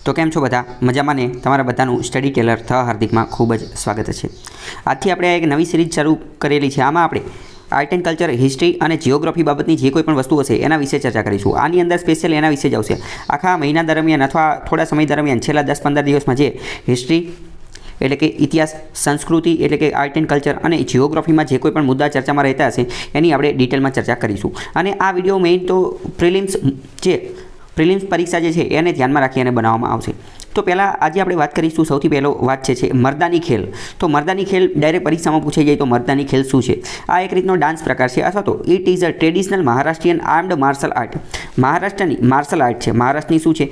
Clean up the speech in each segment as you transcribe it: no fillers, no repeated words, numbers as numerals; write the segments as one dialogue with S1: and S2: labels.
S1: तो केम छो बधा मजामां ने तमारा बधानुं स्टडी टेलर थ हार्दिकमां खूब ज स्वागत है। आजथी आपणे एक नवी सीरीज चालू करेली छे। आमां आपणे आर्ट एंड कल्चर, हिस्ट्री और जियोग्राफी बाबतनी जे कोईपण वस्तु हशे एना विषे चर्चा करीशुं। आनी अंदर स्पेशियल एना विषे ज आवशे। आखा महीना दरमियान अथवा थोड़ा समय दरमियान छेल्ला 10-15 दिवसमां जे हिस्ट्री एटले के इतिहास, संस्कृति एटले के आर्ट एंड कल्चर और जियोग्राफी में जे कोईपण मुद्दा चर्चा में रहता हशे एनी आपणे डिटेल में चर्चा करीशुं। अने आ विडियो मेन तो प्रिलिम्स परीक्षा जे छे एने ध्यान में राखी बनाववामां आवशे। तो पहला आज आपणे बात करीशुं। सौथी पहलो बात छे मरदानी खेल। तो मरदानी खेल डायरेक्ट परीक्षा में पूछाई जाए तो मरदानी खेल शुं छे? आ एक रीतनो डांस प्रकार है अथवा तो it is a traditional Maharashtrian armed martial art. महाराष्ट्रनी मार्शल आर्ट है। महाराष्ट्रनी शुं छे?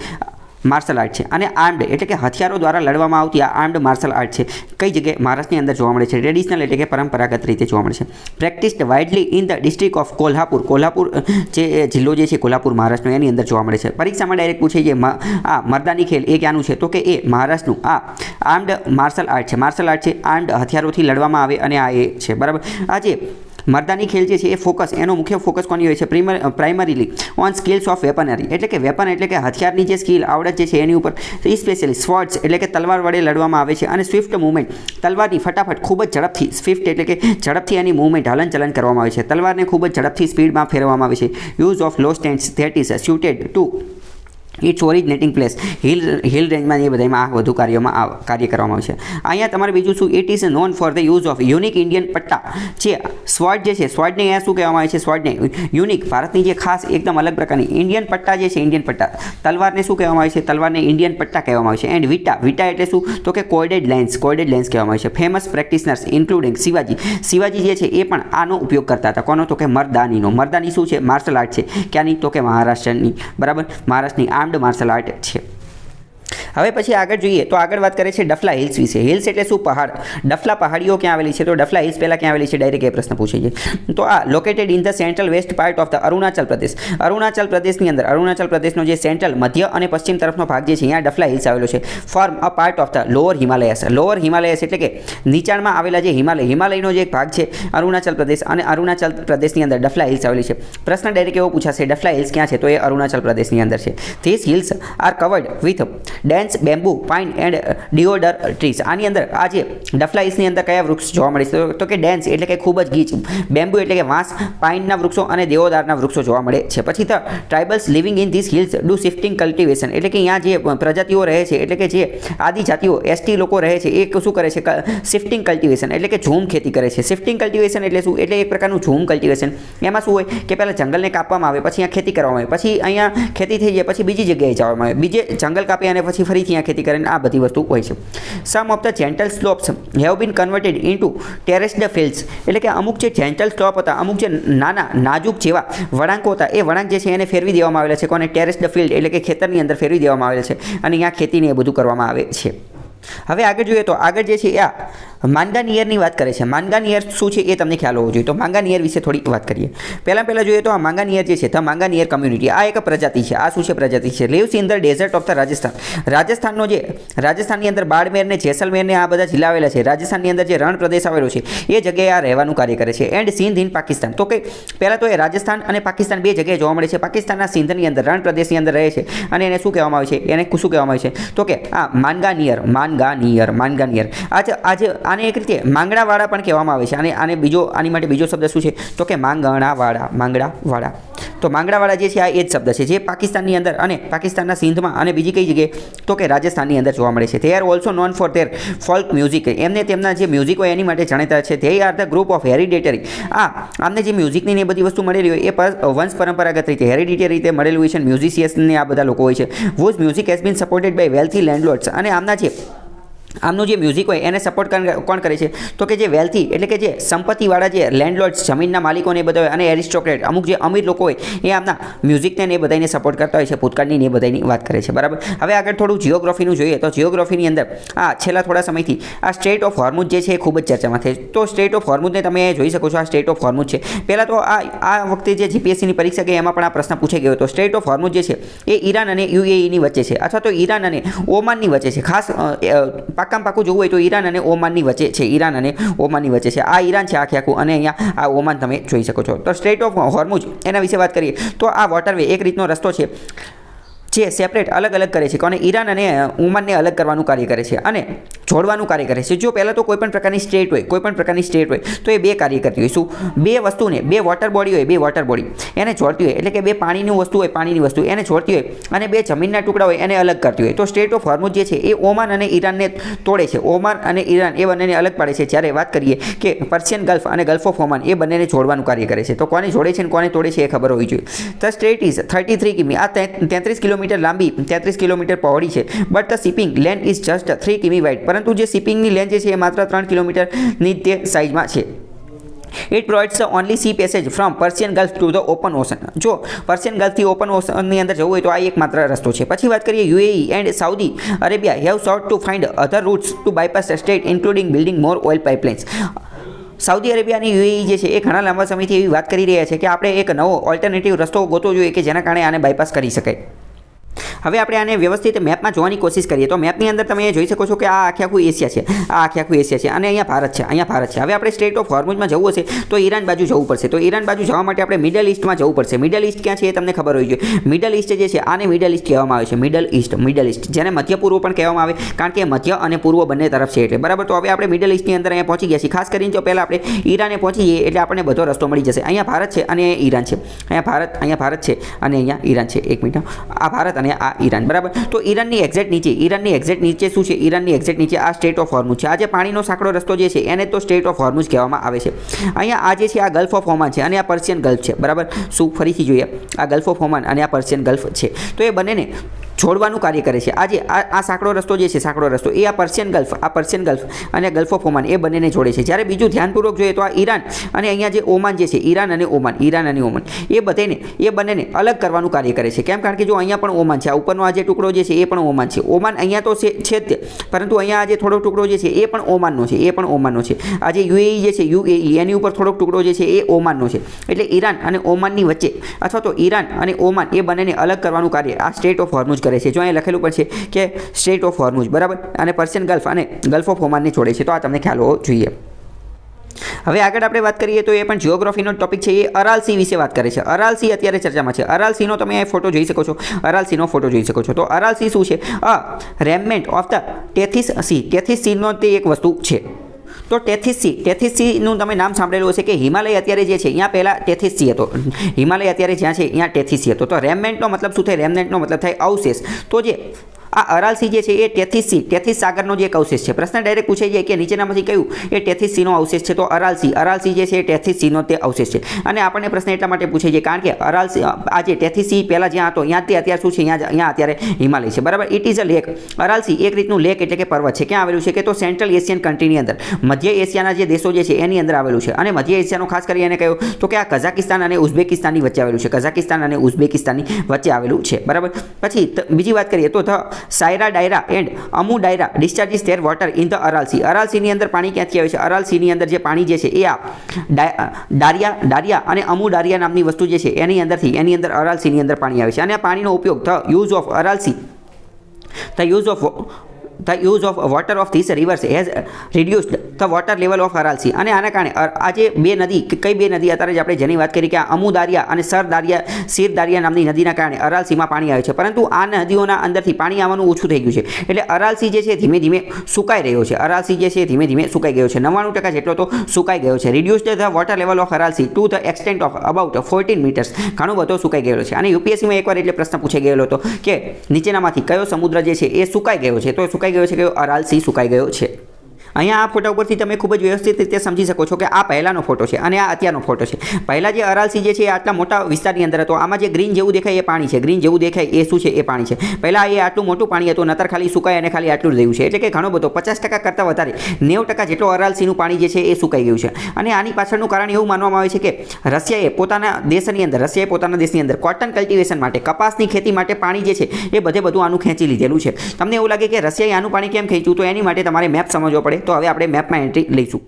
S1: मार्शल आर्ट है। अने आर्म्ड एटले के हथियारों द्वारा लड़वामां आवती आ आर्म्ड मार्शल आर्ट है। कई जगह महाराष्ट्रनी अंदर जोवा मळे छे। ट्रेडिशनल एटले के परंपरागत रीते जोवा मळे छे। Practised widely in the district of Kolhapur. Kolhapur जे जिल्लो जे छे कोल्हापुर महाराष्ट्रनो एनी अंदर जोवा मळे छे। परीक्षा में डायरेक्ट पूछे आ मर्दानी खेल ए क्यानुं छे? तो के ए महाराष्ट्रनुं आ आर्म्ड मार्शल आर्ट है। मार्शल आर्ट है आर्म्ड हथियारोथी लड़वामां आवे अने आ ए छे। बराबर। आज मर्दानी खेल जे छे ए फोकस एनो मुख्य फोकस कोनी होय छे? Primarily on skills of weaponry एटले के वेपन एटले के हथियारनी जे स्किल आवड़त जे छे एनी उपर स्पेशली स्वर्ड्स एटले के तलवार वडे लड़वामां आवे छे। अने स्विफ्ट मूवमेंट तलवारनी फटाफट खूब ज झड़पथी स्विफ्ट एटले के झड़पथी एनी मूवमेंट हलन चलन करवामां आवे छे। तलवारने खूब ज झड़पथी स्पीडमां फेरववामां आवे छे। Use of low stance that is suited to its originating place. Hill range में ये बधाई में आ वधु कार्य करवामां आवे छे। अहींया तमारे बीजुं शुं? It is known for the use of unique Indian पट्टा जे स्वॉर्ड जे छे। स्वॉर्ड ने अहींया शुं कहेवामां आवे छे? स्वॉर्ड ने यूनिक भारतनी जे खास एकदम अलग प्रकारनी इंडियन पट्टा जे छे। इंडियन पट्टा तलवार ने शुं कहेवामां आवे छे? तलवार ने इंडियन पट्टा कहेवामां आवे छे। एंड विटा एटले शुं? तो के कोर्डेड लेंस कहेवामां आवे छे। फेमस प्रेक्टिशनर्स इंक्लूडिंग शिवाजी जे छे ए पण आनो उपयोग करता हता। कोनो? तो के मर्दानीनो। मर्दानी शुं छे? मार्शल आर्ट छे। क्यानी? तो के महाराष्ट्रनी। बराबर। महाराष्ट्रनी आर्म्ड मार्शल आर्ट है। हवे पछी आगळ जोईए तो आगळ वात करे छे डफला हिल्स विषे। हिल्स एटले शुं? पहाड़। डफला पहाड़ीओ क्यां आवेली छे? तो डफला हिल्स पहेला क्यां आवेली छे? डायरेक्ट ए प्रश्न पूछे छे। तो आ located in the central west part of the Arunachal Pradesh. Arunachal प्रदेशनी अंदर अरुणाचल प्रदेशनो जे सेंट्रल मध्य अने पश्चिम तरफनो भाग जे छे अहींया डफला हिल्स आवेलो छे। Form a part of the lower Himalayas. Lower Himalayas एटले के नीचाणमां आवेला जे हिमालयनो जे एक भाग छे अरुणाचल प्रदेश अने अरुणाचल प्रदेशनी अंदर डफला हिल्स आवेली छे। प्रश्न डायरेक्ट एवो पूछाशे डफला हिल्स क्यां छे? तो ए अरुणाचल प्रदेशनी अंदर छे। These hills are covered with dense bamboo pine and deodar trees. आनी अंदर आज डफला हिल्सनी अंदर कया वृक्ष जोवा मळे छे? तो के डेंस एटले के खूब ज गीच, बेम्बू एटले के वांस, पाइनना वृक्षो अने देवदाરના वृक्षो जोवा मळे छे। पछी तो tribals living in these hills do shifting cultivation एटले के अहींया जे प्रजातिओ रहे छे एटले के जे आदिजातिओ एसटी लोको रहे छे ए शुं करे छे? शिफ्टिंग कल्टिवेशन एटले के झूम खेती करे छे। शिफ्टिंग कल्टिवेशन एटले शुं? एटले एक प्रकारनुं झूम कल्टिवेशन। एमां शुं होय के पहेला जंगलने कापवामां आवे, पछी अहींया खेती करवामां आवे, पछी अहींया खेती थई जाय, पछी बीजी जग्याए जवामां आवे, बीजे जंगल कापी अने पछी फरीथी अहींया खेती करे। आ बधी वस्तु होय छे। Some of the gentle slopes have been converted into terraced fields एटले के अमुक जे जेंटल स्लोप हता, अमुक जे नाना नाजुक जेवा वळांको हता ए वळांक जे छे एने फेरवी देवामां आवेला छे। कोने? टेरेस्ड फील्ड एटले के खेतरनी अंदर फेरवी देवामां आवेला छे अने अहींया खेतीने ए बधुं करवामां आवे छे। हवे आगळ जोईए तो आगळ जे छे आ मांगानियरनी वात करे छे। मांगानियर शुं छे ए तमने ख्याल होवो जोईए। तो मांगानियर विषे थोड़ी बात करीए। पहला जोईए तो आ मांगानियर जे छे द मांगानियर कम्युनिटी आ एक प्रजाति छे। आ शुं छे? प्रजाति छे। Lives in the desert of the Rajasthan. राजस्थाननो जे राजस्थाननी अंदर बाड़मेर ने जैसलमेर ने आ बधा जिल्ला आवेला छे। राजस्थाननी अंदर जे रण प्रदेश आवेलो छे ए जग्याए आ रहेवानुं कार्य करे छे। एंड सिंध इन पाकिस्तान। तो के पहला तो ए राजस्थान अने पाकिस्तान बे जग्याए जोवा मळे छे। पाकिस्तानना सिंधनी अंदर रण प्रदेशनी अंदर रहे छे अने एने शुं कहेवामां आवे छे? एने शुं कहेवामां आवे छे? तो के आ मांगानियर। आज आने एक रीते मांगणावाड़ा पण कहेवामां आवे छे। आने आनी माटे बीजो शब्द शुं छे? तो के मांगणावाड़ा। तो मांगणावाड़ा जे छे आ ए ज शब्द छे जे पाकिस्ताननी अंदर अने पाकिस्तानना सिंधमां अने बीजी कई जग्याए तो के राजस्थाननी अंदर जोवा मळे छे। They are also known for their folk music. एमने तेमना जे म्यूजिक होय एनी माटे जाणीता छे। They are the group of hereditary. आमने जे म्यूजिकनी ने बधी वस्तु मळेली होय ए वंश परंपरागत रीते हेरिडेटरी रीते मळेલું होय छे। म्यूजिशियन्स ने आ बधा लोको होय छे। Whose music has been supported by wealthy landlords. अने आमना जे आमનું જે મ્યુઝિક હોય એને સપોર્ટ કોણ કરે છે? તો કે જે વેલ્થી એટલે કે જે સંપત્તિવાળા જે લેન્ડલોર્ડ્સ જમીનના માલિકોને એ બધા હોય અને એરિસ્ટોક્રેટ અમુક જે અમીર લોકો હોય એ આમના મ્યુઝિકને એ બધાને સપોર્ટ કરતા હોય છે। ભૂતકાળની ને એ બધાની વાત કરે છે। બરાબર। હવે આગળ થોડું જીઓગ્રાફીનું જોઈએ તો જીઓગ્રાફીની અંદર આ છેલ્લા થોડા સમયથી આ સ્ટ્રેટ ઓફ હોર્મુઝ જે છે એ ખૂબ જ ચર્ચામાં છે। તો સ્ટ્રેટ ઓફ હોર્મુઝને તમે જોઈ શકો છો। આ સ્ટ્રેટ ઓફ હોર્મુઝ છે। પહેલાં તો આ વખતે જે જીપીએસસીની પરીક્ષા ગઈ એમાં પણ આ પ્રશ્ન પૂછાઈ ગયો હતો। સ્ટ્રેટ ઓફ હોર્મુઝ જે છે એ ઈરાન અને યુએઈની વચ્ચે છે અથવા તો ઈરાન અને ઓમાનની વચ્ચે છે। ખાસ પાક્કામાં પાક્કું જોવું હોય તો ઈરાન અને ઓમાનની વચ્ચે છે। ઈરાન અને ઓમાનની વચ્ચે છે। આ ઈરાન છે આખે આખું અને અહીંયા આ ઓમાન તમે જોઈ શકો છો। તો સ્ટ્રેટ ઓફ હોર્મુઝ એના વિશે વાત કરીએ તો આ વોટરવે એક રીતનો રસ્તો છે જે સેપરેટ અલગ અલગ કરે છે કોને ઈરાન અને ઓમાનને અલગ કરવાનું કાર્ય કરે છે અને જોડવાનું કાર્ય કરે છે. જો પહેલાં તો કોઈપણ પ્રકારની સ્ટેટ હોય તો એ બે કાર્ય કરતી હોય. શું? બે વસ્તુને બે વોટર બોડી એને જોડતી હોય, એટલે કે બે પાણીની વસ્તુ એને જોડતી હોય અને બે જમીનના ટુકડા હોય એને અલગ કરતી હોય. તો સ્ટેટ ઓફ હોર્મુઝ જે છે એ ઓમાન અને ઈરાનને તોડે છે. ઓમાન અને ઈરાન એ બંનેને અલગ પાડે છે. જ્યારે વાત કરીએ કે પર્શિયન ગલ્ફ અને ગલ્ફ ઓફ ઓમાન એ બંનેને જોડવાનું કાર્ય કરે છે. તો કોને જોડે છે અને કોને તોડે છે એ ખબર હોવી જોઈએ. ધ સ્ટ્રેટ ઇઝ 33 કિમી, આ 33 કિલોમીટર લાંબી 33 કિલોમીટર પહોળી છે. But the shipping land is just 3 કિમી વાઇડ, પરંતુ જે શિપિંગની લેન્થ જે છે એ માત્ર 3 કિલોમીટરની તે સાઇઝમાં છે. It provides the only C passage from Persian gulf to the open ocean. જો પર્શિયન ગલ્ફથી ઓપન ઓશનની અંદર જવું હોય તો આ એક માત્ર રસ્તો છે. પછી વાત કરીએ UAE and Saudi Arabia have sought to find other routes to bypass the strait including building more oil pipelines. Saudi Arabia અને યુએઈ જે છે એ ઘણા લાંબા સમયથી એવી વાત કરી રહ્યા છે કે આપણે એક નવો ઓલ્ટરનેટિવ રસ્તો ગોતવો જોઈએ કે જેના કારણે આને બાયપાસ કરી શકાય. હવે આપણે આને વ્યવસ્થિત મેપમાં જોવાની કોશિશ કરીએ તો મેપની અંદર તમે જોઈ શકો છો કે આ આખું એશિયા છે, અને અહીંયા ભારત છે. હવે આપણે સ્ટ્રેટ ઓફ હોર્મુઝમાં જવું હશે તો ઈરાન બાજુ જવું પડશે. તો ઈરાન બાજુ જવા માટે આપણે મિડલ ઈસ્ટમાં જવું પડશે. મિડલ ઈસ્ટ ક્યાં છે એ તમને ખબર હોવી જોઈએ. મિડલ ઈસ્ટ જે છે આને મિડલ ઈસ્ટ કહેવામાં આવે છે. મિડલ ઈસ્ટ જેને મધ્ય પૂર્વ પણ કહેવામાં આવે, કારણ કે મધ્ય અને પૂર્વ બંને તરફ છે એટલે બરાબર. તો હવે આપણે મિડલ ઈસ્ટની અંદર અહીંયા પહોંચી ગયા છીએ. ખાસ કરીને જો પહેલાં આપણે ઈરાને પહોંચી જઈએ એટલે આપણને બધો રસ્તો મળી જશે. અહીંયા ભારત છે અને ઈરાન છે. અહીંયા ભારત છે અને અહીંયા ઈરાન છે. એક મિનિટ, આ ભારત અને આ ઈરાન, બરાબર. તો ઈરાનની એક્ઝેક્ટ નીચે શું છે? ઈરાનની એક્ઝેક્ટ નીચે આ સ્ટેટ ઓફ હોર્મુઝ છે. આ જે પાણીનો સાંકડો રસ્તો જે છે એને તો સ્ટેટ ઓફ હોર્મુઝ કહેવામાં આવે છે. અહીંયા આ જે છે આ ગલ્ફ ઓફ ઓમાન છે અને આ પર્શિયન ગલ્ફ છે, બરાબર. શું? ફરીથી જોઈએ, આ ગલ્ફ ઓફ ઓમાન અને આ પર્શિયન ગલ્ફ છે. તો એ બંનેને જોડવાનું કાર્ય કરે છે. આજે આ સાંકડો રસ્તો જે છે એ આ પર્શિયન ગલ્ફ અને ગલ્ફ ઓફ ઓમાન એ બંનેને જોડે છે. જ્યારે બીજું ધ્યાનપૂર્વક જોઈએ તો આ ઈરાન અને અહીંયા જે ઓમાન જે છે ઈરાન અને ઓમાન એ બંનેને અલગ કરવાનું કાર્ય કરે છે. કેમ? કારણ કે જો અહીંયા પણ ઓમાન છે, આ ઉપરનો આ જે ટુકડો જે છે એ પણ ઓમાન છે. ઓમાન અહીંયા તો છે જ, પરંતુ અહીંયા આ જે થોડો ટુકડો જે છે એ પણ ઓમાનનો છે. આ જે યુએઈ જે છે એની ઉપર થોડોક ટુકડો જે છે એ ઓમાનનો છે. એટલે ઈરાન અને ઓમાનની વચ્ચે અથવા તો ઈરાન અને ઓમાન એ બંનેને અલગ કરવાનું કાર્ય આ સ્ટેટ ઓફ હોર્મુઝ કરે છે. જો અહીંયા લખેલું પણ છે કે સ્ટેટ ઓફ હોર્મુઝ, બરાબર, અને પર્શિયન ગલ્ફ અને ગલ્ફ ઓફ ઓમાનને જોડે છે. તો આ તમને ખ્યાલ હોવો જોઈએ. હવે આગળ આપણે વાત કરીએ તો એ પણ જિયોગ્રાફીનો ટોપિક છે. એ અરાલ સી વિશે વાત કરે છે. અરાલ સી અત્યારે ચર્ચામાં છે. અરાલ સીનો તમે આ ફોટો જોઈ શકો છો. તો અરાલ સી શું છે? રેમનેન્ટ ઓફ ધ ટેથિસ સી. ટેથિસ સીનો તે એક વસ્તુ છે. તો ટેથિસ સીનું તમે નામ સાંભળેલું હશે કે હિમાલય અત્યારે જે છે અહીંયા પહેલાં ટેથિસ સી હતો. હિમાલય અત્યારે જ્યાં છે અહીંયા ટેથિસ સી હતો. તો રેમનેન્ટનો મતલબ શું થાય? રેમનેન્ટનો મતલબ થાય અવશેષ. તો જે આ અરાલ સી જે છે એ ટેથિસ સાગરનો જે એક અવશેષ છે. પ્રશ્ન ડાયરેક્ટ પૂછાઈ જાય કે નીચેનામાંથી કયું એ ટેથિસ સીનો અવશેષ છે? તો અરાલ સી જે છે એ ટેથિસ સીનો તે અવશેષ છે. અને આપણને પ્રશ્ન એટલા માટે પૂછાઈ જાય કારણ કે અરાલ સી આ જે ટેથિસ સી પહેલાં જ્યાં હતો ત્યાંથી અત્યારે શું છે? અહીંયા અત્યારે હિમાલય છે, બરાબર. It is a lake. Aral C એક રીતનું લેક એટલે કે પર્વત છે. ક્યાં આવેલું છે? કે તો સેન્ટ્રલ એશિયન કન્ટ્રીની અંદર, મધ્ય એશિયાના જે દેશો જે છે એની અંદર આવેલું છે. અને મધ્ય એશિયાનો ખાસ કરીને કહ્યું તો કે આ કઝાકિસ્તાન અને ઉઝબેકિસ્તાનની વચ્ચે આવેલું છે. બરાબર. પછી બીજી વાત કરીએ તો the Saira Darya and Amu Darya discharges their water in the Aral sea. Aral સીની અંદર પાણી ક્યાંથી આવે છે? અરાલ સીની અંદર જે પાણી જે છે એ આ ડારિયા અને અમુ ડારિયા નામની વસ્તુ જે છે એની અંદર અરાલ સીની અંદર પાણી આવે છે. અને આ પાણીનો ઉપયોગ the use of Aral C the use of water of these rivers has reduced the water level of Aral Sea. અને આના કારણે આ જે બે નદી, કઈ બે નદી અત્યારે જ આપણે જેની વાત કરી કે આ અમુ દારિયા અને શીર દારિયા નામની નદીના કારણે અરાલ સીમાં પાણી આવે છે. પરંતુ આ નદીઓના અંદરથી પાણી આવવાનું ઓછું થઈ ગયું છે. એટલે અરાલ સી જે છે ધીમે ધીમે સુકાઈ રહ્યો છે. 99% જેટલો તો સુકાઈ ગયો છે. reduced the water level of Aral Sea to the extent of about 14 meters. ઘણો બધો સુકાઈ ગયેલો છે. અને યુપીએસસીમાં એકવાર એટલે પ્રશ્ન પૂછાઈ ગયેલો હતો કે નીચેનામાંથી કયો સમુદ્ર જે છે એ સુકાઈ ગયો છે? તો સુકાઈ ગયો છે કે અરાલ સી સુકાઈ ગયો છે. અહીંયા આ ફોટા ઉપરથી તમે ખૂબ જ વ્યવસ્થિત રીતે સમજી શકો છો કે આ પહેલાંનો ફોટો છે અને આ અત્યારનો ફોટો છે. પહેલાં જે અરાલ સી જે છે એ આટલા મોટા વિસ્તારની અંદર હતો. આમાં જે ગ્રીન જેવું દેખાય એ પાણી છે. ગ્રીન જેવું દેખાય એ શું છે? એ પાણી છે. પહેલાં એ આટલું મોટું પાણી હતું, નતર ખાલી સુકાય અને ખાલી આટલું જ રહ્યું છે. એટલે કે ઘણો બધો 50% કરતાં વધારે 90% જેટલો અરાલ સીનું પાણી જે છે એ સુકાઈ ગયું છે. અને આની પાછળનું કારણ એવું માનવામાં આવે છે કે રશિયાએ પોતાના દેશની અંદર કોટન કલ્ટિવેશન માટે, કપાસની ખેતી માટે પાણી જે છે એ બધું આનું ખેંચી લીધેલું છે. તમને એવું લાગે કે રશિયાએ આનું પાણી કેમ ખેંચ્યું? તો એની માટે તમારે મેપ સમજવો પડે. તો હવે આપણે મેપમાં એન્ટ્રી લઈશું.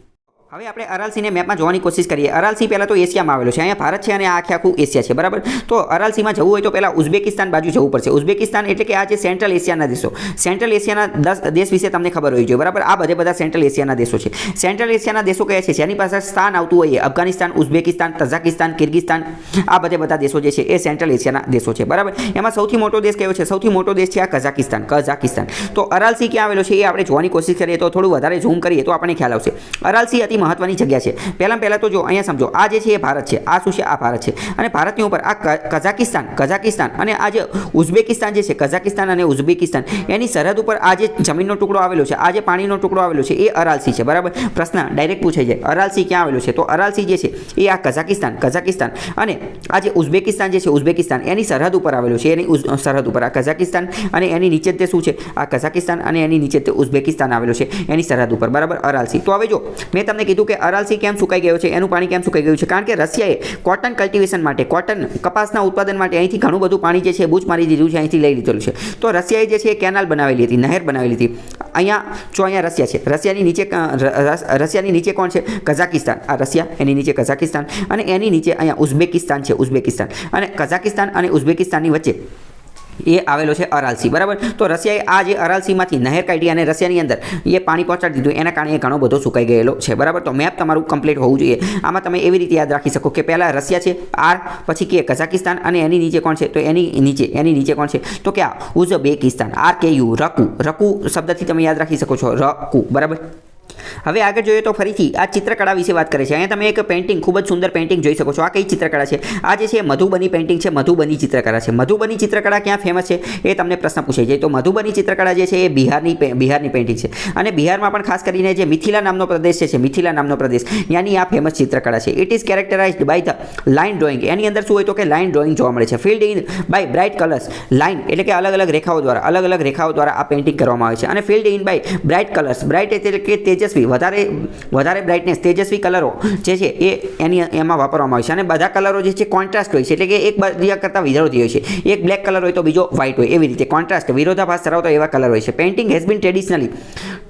S1: હવે આપણે અરાલસીને મેપમાં જોવાની કોશિશ કરીએ. અરાલસી પહેલાં તો એશિયામાં આવેલો છે. અહીંયા ભારત છે અને આ આખું એશિયા છે, બરાબર. તો અરાલસીમાં જવું હોય તો પહેલાં ઉઝબેકિસ્તાન બાજુ જવું પડશે. ઉઝબેકિસ્તાન એટલે કે આ જે સેન્ટ્રલ એશિયાના દેશો, સેન્ટ્રલ એશિયાના 10 દેશ વિશે તમને ખબર હોવી જોઈએ, બરાબર. આ બધા સેન્ટ્રલ એશિયાના દેશો છે. સેન્ટ્રલ એશિયાના દેશો કયા છે જેની પાસે સ્થાન આવતું હોય? અફઘાનિસ્તાન, ઉઝબેકિસ્તાન, તઝાકિસ્તાન, કિર્ગિસ્તાન, આ બધા દેશો જે છે એ સેન્ટ્રલ એશિયાના દેશો છે, બરાબર. એમાં સૌથી મોટો દેશ કયો છે? સૌથી મોટો દેશ છે આ કઝાકિસ્તાન. તો અરાલસી ક્યાં આવેલો છે એ આપણે જોવાની કોશિશ કરીએ તો થોડું વધારે ઝૂમ કરીએ તો આપણને ખ્યાલ આવશે. અરાલસી અતિ મહત્વની જગ્યા છે. પહેલાં તો જો અહીંયા સમજો, આ જે છે એ ભારત છે, આ શું છે? આ ભારત છે. અને ભારતની ઉપર આ કઝાકિસ્તાન અને આ જે ઉઝબેકિસ્તાન જે છે, કઝાકિસ્તાન અને ઉઝબેકિસ્તાન, એની સરહદ ઉપર આ જે જમીનનો ટુકડો આવેલો છે, આ જે પાણીનો ટુકડો આવેલો છે એ અરાલસી છે, બરાબર. પ્રશ્ન ડાયરેક્ટ પૂછાઈ જાય, અરાલસી ક્યાં આવેલો છે? તો અરાલસી જે છે એ આ કઝાકિસ્તાન અને આ જે ઉઝબેકિસ્તાન જે છે, ઉઝબેકિસ્તાન એની સરહદ ઉપર આવેલો છે. એની સરહદ ઉપર આ કઝાકિસ્તાન અને એની નીચે તે શું છે? આ કઝાકિસ્તાન અને એની નીચે તે ઉઝબેકિસ્તાન આવેલો છે એની સરહદ ઉપર, બરાબર. અરાલસી. તો હવે જો મેં તમને કીધું કે અરાલસી કેમ સુકાઈ ગયો છે, એનું પાણી કેમ સુકાઈ ગયું છે? કારણ કે રશિયાએ કોટન કલ્ટિવેશન માટે, કોટન કપાસના ઉત્પાદન માટે અહીંથી ઘણું બધું પાણી જે છે બૂચ મારી દીધું છે, અહીંથી લઈ લીધેલું છે. તો રશિયાએ જે છે એ કેનાલ બનાવેલી હતી, નહેર બનાવેલી હતી. અહીંયા રશિયા છે, રશિયાની નીચે કોણ છે? કઝાકિસ્તાન. આ રશિયા, એની નીચે કઝાકિસ્તાન અને એની નીચે અહીંયા ઉઝબેકિસ્તાન છે, ઉઝબેકિસ્તાન. અને કઝાકિસ્તાન અને ઉઝબેકિસ્તાનની વચ્ચે એ આવેલો છે અરાલસી, બરાબર. તો રશિયાએ આ જે અરાલસીમાંથી નહેર કાઢી અને રશિયાની અંદર એ પાણી પહોંચાડી દીધું, એના કારણે એ ઘણો બધો સુકાઈ ગયેલો છે, બરાબર. તો મેપ તમારું કમ્પ્લીટ હોવું જોઈએ. આમાં તમે એવી રીતે યાદ રાખી શકો કે પહેલાં રશિયા છે, આર, પછી કે કઝાકિસ્તાન અને એની નીચે કોણ છે? તો એની નીચે કોણ છે? તો કે આ ઉઝબેકિસ્તાન. RKU, રકુ શબ્દથી તમે યાદ રાખી શકો છો, રકુ, બરાબર. હવે આગળ જોઈએ તો ફરીથી આ ચિત્રકળા વિશે વાત કરે છે. અહીંયા તમે એક પેઇન્ટિંગ, ખૂબ જ સુંદર પેઇન્ટિંગ જોઈ શકો છો. આ કઈ ચિત્રકળા છે? આ જે છે મધુબની પેઇન્ટિંગ છે, મધુબની ચિત્રકળા છે. મધુબની ચિત્રકળા ક્યાં ફેમસ છે એ તમને પ્રશ્ન પૂછાઈ જાય. તો મધુબની ચિત્રકળા જે છે એ બિહારની પેઇન્ટિંગ છે. અને બિહારમાં પણ ખાસ કરીને જે મિથિલા નામનો પ્રદેશ છે, મિથિલા નામનો પ્રદેશ, ત્યાંની આ ફેમસ ચિત્રકળા છે. It is characterised by the line drawing. એની અંદર શું હોય તો કે લાઇન ડ્રોઈંગ જોવા મળે છે. Filled in by bright colours. Line એટલે કે અલગ અલગ રેખાઓ દ્વારા આ પેઇન્ટિંગ કરવામાં આવે છે. અને filled in by bright colours. Bright એટલે કે તેજસ્વી, વધારે બ્રાઇટનેસ, તેજસ્વી કલરો જે છે એ એમાં વાપરવામાં આવે છે. અને બધા કલરો જે છે કોન્ટ્રાસ્ટ હોય છે, એટલે કે એક બીજા કરતાં વિરોધી હોય છે. એક બ્લેક કલર હોય તો બીજો વ્હાઇટ હોય, એવી રીતે કોન્ટ્રાસ્ટ, વિરોધાભાસ ધરાવતો એવા કલર હોય છે. Painting has been traditionally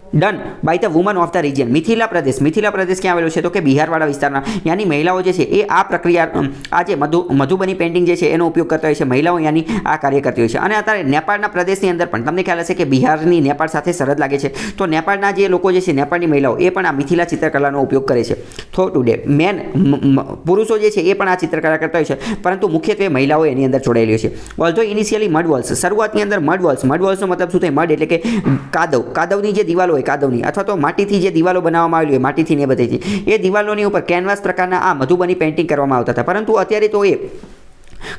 S1: done by the woman of the region. Mithila પ્રદેશ ક્યાં આવેલો છે? તો કે બિહારવાળા વિસ્તારમાં. ત્યાંની મહિલાઓ જે છે એ આ પ્રક્રિયા, આ જે મધુબની પેઇન્ટિંગ જે છે એનો ઉપયોગ કરતા હોય છે. મહિલાઓ ત્યાંની આ કાર્ય કરતી હોય છે. અને અત્યારે નેપાળના પ્રદેશની અંદર પણ તમને ખ્યાલ હશે કે બિહારની નેપાળ સાથે સરહદ લાગે છે. તો નેપાળના જે લોકો જે છે, નેપાળની મહિલાઓ, એ પણ આ મિથિલા ચિત્રકલાનો ઉપયોગ કરે છે. થો ટુડે પુરુષો જે છે એ પણ આ ચિત્રકલા કરતા હોય છે, પરંતુ મુખ્યત્વે મહિલાઓ એની અંદર જોડાયેલી હોય છે. ઓલ્ધો ઇનિશિયલી મડ વોલ્સ, શરૂઆતની અંદર મડ વોલ્સનો મતલબ શું થાય? મડ એટલે કે કાદવની જે દિવાલો કાદવની અથવા તો માટીથી જે દિવાલો બનાવવામાં આવેલી હોય, માટીથી ને બધી એ દિવાલોની ઉપર કેનવાસ પ્રકારના આ મધુબની પેઇન્ટિંગ કરવામાં આવતા હતા. પરંતુ અત્યારે તો એ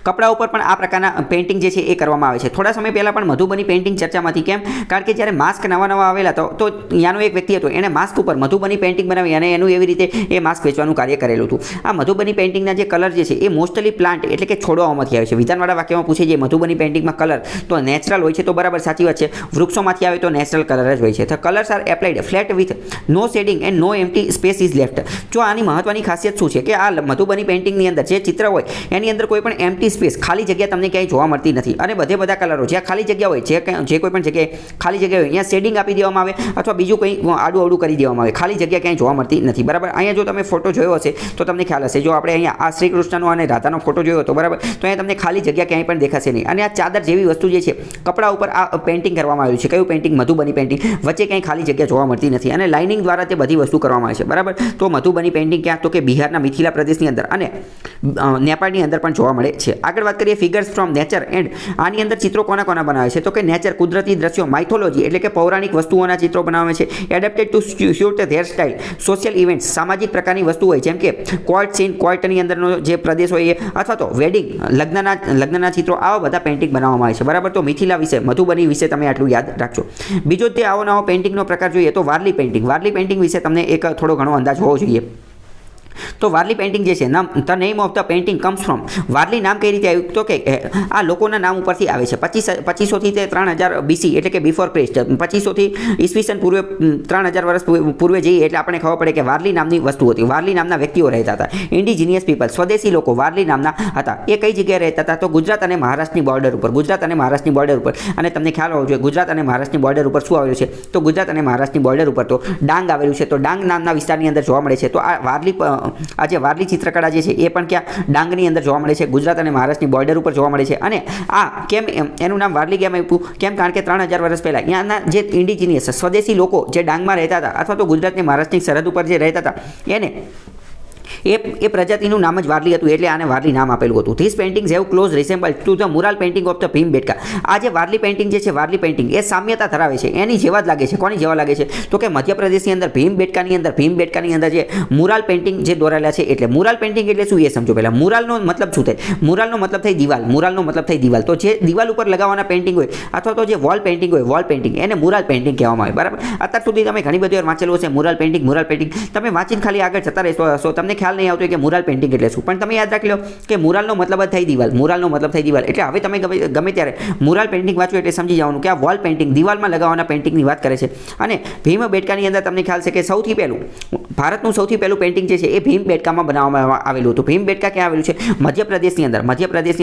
S1: કપડા ઉપર પણ આ પ્રકારના પેઇન્ટિંગ જે છે એ કરવામાં આવે છે. થોડા સમય પહેલાં પણ મધુબની પેઇન્ટિંગ ચર્ચામાંથી. કેમ? કારણ કે જ્યારે માસ્ક નવા આવેલા તો ત્યાંનો એક વ્યક્તિ હતો, એણે માસ્ક ઉપર મધુબની પેઇન્ટિંગ બનાવી અને એનું એવી રીતે એ માસ્ક વેચવાનું કાર્ય કરેલું હતું. આ મધુબની પેઇન્ટિંગના જે કલર જે છે એ મોસ્ટલી પ્લાન્ટ એટલે કે છોડવાઓમાંથી આવે છે. વિધાનવાળા વાક્યમાં પૂછે છે મધુબની પેઇન્ટિંગમાં કલર તો નેચરલ હોય છે, તો બરાબર સાચી વાત છે. વૃક્ષોમાંથી આવે તો નેચરલ કલર જ હોય છે. The colours are applied flat with no shading and no empty space is left. જો આની મહત્વની ખાસિયત શું છે કે આ મધુબની પેઇન્ટિંગની અંદર જે ચિત્ર હોય એની અંદર કોઈ પણ એમ્પ્ટી સ્પેસ, ખાલી જગ્યા તમને ક્યાંય જોવા મળતી નથી. અને બધા કલરો જ્યાં ખાલી જગ્યા હોય, જે કોઈ પણ જગ્યાએ ખાલી જગ્યા હોય, અહીંયા શેડિંગ આપી દેવામાં આવે અથવા બીજું કંઈ આડું કરી દેવામાં આવે. ખાલી જગ્યા ક્યાંય જોવા મળતી નથી, બરાબર. અહીંયા જો તમે ફોટો જોયો હશે તો તમને ખ્યાલ હશે. જો આપણે અહીંયા આ શ્રી કૃષ્ણનો અને રાધાનો ફોટો જોયો હતો, બરાબર, તો અહીંયા તમને ખાલી જગ્યા ક્યાંય પણ દેખાશે નહીં. અને આ ચાદર જેવી વસ્તુ જે છે, કપડા ઉપર આ પેઇન્ટિંગ કરવામાં આવ્યું છે. કયું પેઇન્ટિંગ? મધુબની પેઇન્ટિંગ. વચ્ચે ક્યાંય ખાલી જગ્યા જોવા મળતી નથી અને લાઇનિંગ દ્વારા તે બધી વસ્તુ કરવામાં આવે છે, બરાબર. તો મધુબની પેઇન્ટિંગ ક્યાં? તો કે બિહારના મિથિલા પ્રદેશની અંદર અને નેપાળની અંદર પણ જોવા મળે છે. આગળ વાત કરીએ ફિગર્સ ફ્રોમ નેચર એન્ડ. આની અંદર ચિત્રો કોના બનાવે છે? તો કે નેચર, કુદરતી દ્રશ્યો, માઇથોલોજી એટલે કે પૌરાણિક વસ્તુઓના ચિત્રો બનાવે છે. Adapted to suit their style, social events, સામાજિક પ્રકારની વસ્તુ હોય, જેમ કે કોર્ટ સીન, કોર્ટની અંદરનો જે પ્રદેશ હોય એ, અથવા તો વેડિંગ, લગ્નના ચિત્રો, આવા બધા પેઇન્ટિંગ બનાવવામાં આવે છે, બરાબર. તો મિથિલા વિશે, મધુબની વિશે તમે આટલું યાદ રાખજો. બીજો તે આવો નવો પેઇન્ટિંગનો પ્રકાર જોઈએ તો વારલી પેઇન્ટિંગ. વારલી પેઇન્ટિંગ વિશે તમને એક થોડો ઘણો અંદાજ હોવો જોઈએ. તો વારલી પેઇન્ટિંગ જે છે the name of the painting comes from Warli નામ કઈ રીતે આવ્યું તો કે આ લોકોના નામ ઉપરથી આવે છે 2500થી તે 3000 BC એટલે કે બિફોર ક્રિસ્ટ 2500થી ઈસવીસન પૂર્વે 3000 વર્ષ પૂર્વે જઈએ એટલે આપણને ખબર પડે કે વારલી નામની વસ્તુ હતી વારલી નામના વ્યક્તિઓ રહેતા હતા ઇન્ડિજિનિયસ પીપલ સ્વદેશી લોકો વારલી નામના હતા એ કઈ જગ્યાએ રહેતા હતા તો ગુજરાત અને મહારાષ્ટ્રની બોર્ડર ઉપર અને તમને ખ્યાલ હોવો જોઈએ ગુજરાત અને મહારાષ્ટ્રની બોર્ડર ઉપર શું આવેલું છે તો ગુજરાત અને મહારાષ્ટ્રની બોર્ડર ઉપર તો ડાંગ આવેલું છે તો ડાંગ નામના વિસ્તારની અંદર જોવા મળે છે તો આ જે વારલી ચિત્રકળા જે છે એ પણ ક્યાં ડાંગની અંદર જોવા મળે છે ગુજરાત અને મહારાષ્ટ્રની બોર્ડર ઉપર જોવા મળે છે અને આ કેમ એનું નામ વારલી કેમ આપ્યું કેમ કારણ કે 3000 વર્ષ પહેલાં ત્યાંના જે ઇન્ડિજિનિયસ સ્વદેશી લોકો જે ડાંગમાં રહેતા હતા અથવા તો ગુજરાતની મહારાષ્ટ્રની સરહદ ઉપર જે રહેતા હતા એને એ પ્રજાતિનું નામ જ વારલી હતું એટલે આને વારલી નામ આપેલું હતું these paintings have close resemble to the mural painting of the Bhimbetka આ જે વારલી પેઇન્ટિંગ જે છે વારલી પેઇન્ટિંગ એ સામ્યતા ધરાવે છે એની જેવા જ લાગે છે કોની જેવા લાગે છે તો કે મધ્યપ્રદેશની અંદર ભીમબેટકાની અંદર જે મુરાલ પેઇન્ટિંગ જે દોરેલા છે એટલે મુરાલ પેઇન્ટિંગ એટલે શું એ સમજો પહેલાં મુરાલનો મતલબ શું થાય મુરાલનો મતલબ થઈ દિવાલ તો જે દિવાલ ઉપર લગાવવાના પેઇન્ટિંગ હોય અથવા તો જે વોલ પેઇન્ટિંગ એને મુરાલ પેઇન્ટિંગ કહેવામાં આવે બરાબર અત્યાર સુધી તમે ઘણી બધી વાર વાંચેલું હશે મુરાલ પેઇન્ટિંગ તમે વાંચીને ખાલી આગળ જતા રહેશો તમને ખ્યાલ નહીં આવતો કે મુરાલ પેઇન્ટિંગ એટલે શું પણ તમે યાદ રાખી લો કે મુરાલનો મતલબ જ થઈ દિવાલ એટલે હવે તમે ગમે ત્યારે મુરાલ પેઇન્ટિંગ વાંચો એટલે સમજી જવાનું કે આ વોલ પેઇન્ટિંગ દિવાલમાં લગાવવાના પેઇન્ટિંગની વાત કરે છે અને ભીમબેટકાની અંદર તમને ખ્યાલ છે કે ભારતનું સૌથી પહેલું પેઇન્ટિંગ જે છે એ ભીમબેટકામાં બનાવવામાં આવેલું હતું ભીમબેટકા ક્યાં આવેલું છે મધ્યપ્રદેશની